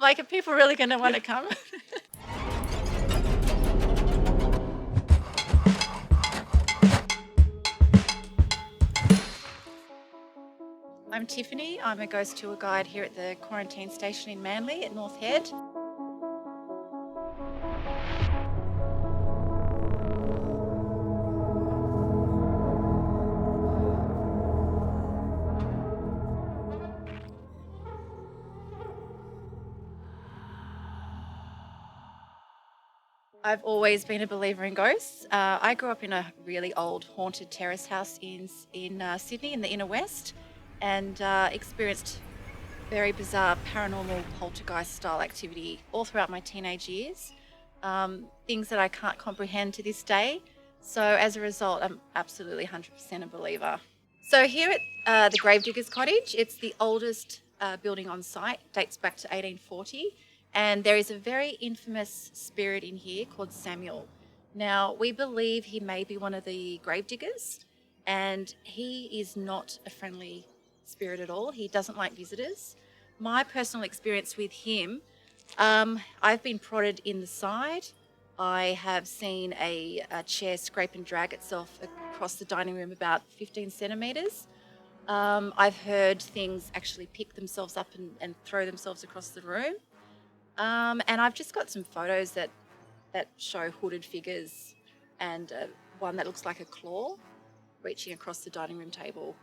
Like, are people really going to want to come? I'm Tiffany. I'm a ghost tour guide here at the quarantine station in Manly at North Head. I've always been a believer in ghosts. I grew up in a really old haunted terrace house in Sydney in the inner west, and experienced very bizarre paranormal poltergeist style activity all throughout my teenage years. Things that I can't comprehend to this day. So as a result, I'm absolutely 100% a believer. So here at the Gravediggers Cottage, it's the oldest building on site, dates back to 1840, and there is a very infamous spirit in here called Samuel. Now, we believe he may be one of the gravediggers, and he is not a friendly spirit at all. He doesn't like visitors. My personal experience with him, I've been prodded in the side. I have seen a chair scrape and drag itself across the dining room about 15 centimetres. I've heard things actually pick themselves up and throw themselves across the room. And I've just got some photos that show hooded figures and one that looks like a claw reaching across the dining room table.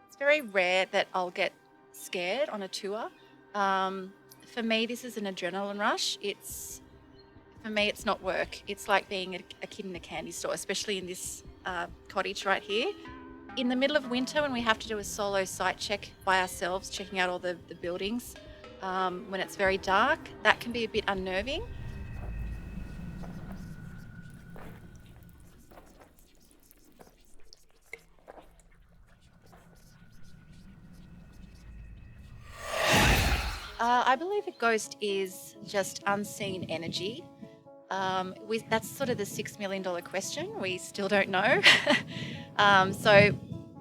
It's very rare that I'll get scared on a tour. For me, this is an adrenaline rush. For me, it's not work. It's like being a kid in a candy store, especially in this cottage right here. In the middle of winter, when we have to do a solo site check by ourselves, checking out all the buildings, when it's very dark, that can be a bit unnerving. I believe a ghost is just unseen energy. That's sort of the $6 million question. We still don't know. So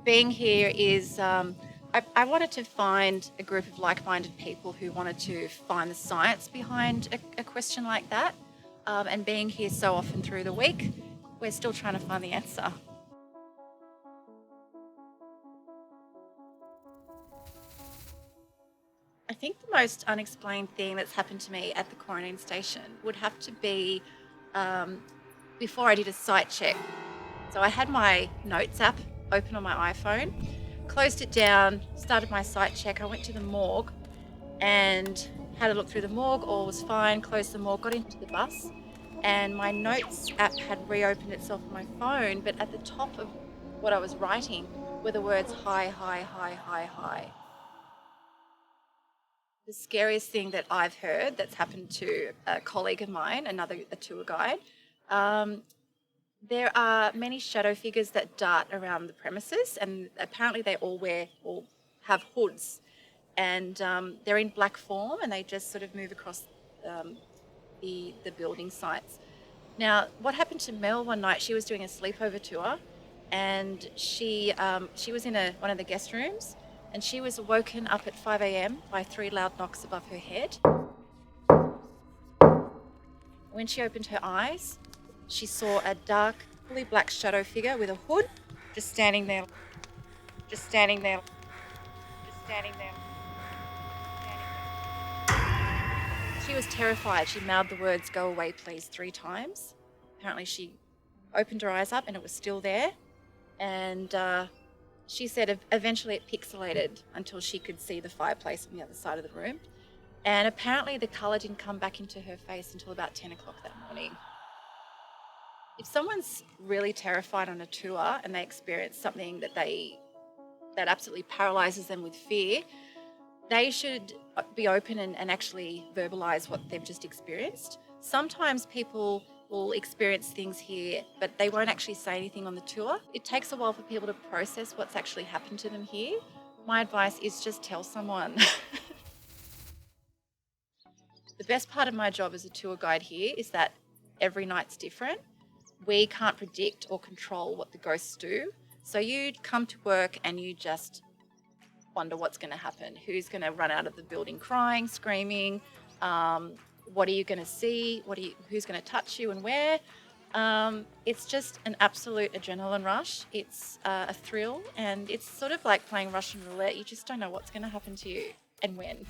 being here is, I wanted to find a group of like-minded people who wanted to find the science behind a question like that. And being here so often through the week, we're still trying to find the answer. I think the most unexplained thing that's happened to me at the quarantine station would have to be before I did a site check. So I had my notes app open on my iPhone, closed it down, started my site check. I went to the morgue and had a look through the morgue. All was fine, closed the morgue, got into the bus, and my notes app had reopened itself on my phone, but at the top of what I was writing were the words hi, hi, hi, hi, hi. The scariest thing that I've heard that's happened to a colleague of mine, a tour guide, there are many shadow figures that dart around the premises, and apparently they all have hoods, and they're in black form, and they just sort of move across the building sites. Now, what happened to Mel one night? She was doing a sleepover tour, and she was in one of the guest rooms, and she was woken up at 5 a.m. by 3 loud knocks above her head. When she opened her eyes, she saw a dark, fully black shadow figure with a hood just standing there, just standing there, just standing there, standing there. She was terrified. She mouthed the words, "Go away, please," 3 times. Apparently, she opened her eyes up and it was still there. And she said eventually it pixelated until she could see the fireplace on the other side of the room. And apparently the colour didn't come back into her face until about 10 o'clock that morning. If someone's really terrified on a tour and they experience something that absolutely paralyzes them with fear, they should be open and actually verbalize what they've just experienced. Sometimes people will experience things here, but they won't actually say anything on the tour. It takes a while for people to process what's actually happened to them here. My advice is just tell someone. The best part of my job as a tour guide here is that every night's different. We can't predict or control what the ghosts do. So you come to work and you just wonder what's going to happen. Who's going to run out of the building crying, screaming? Um, what are you going to see? Who's going to touch you and where? It's just an absolute adrenaline rush. It's a thrill, and it's sort of like playing Russian roulette. You just don't know what's going to happen to you and when.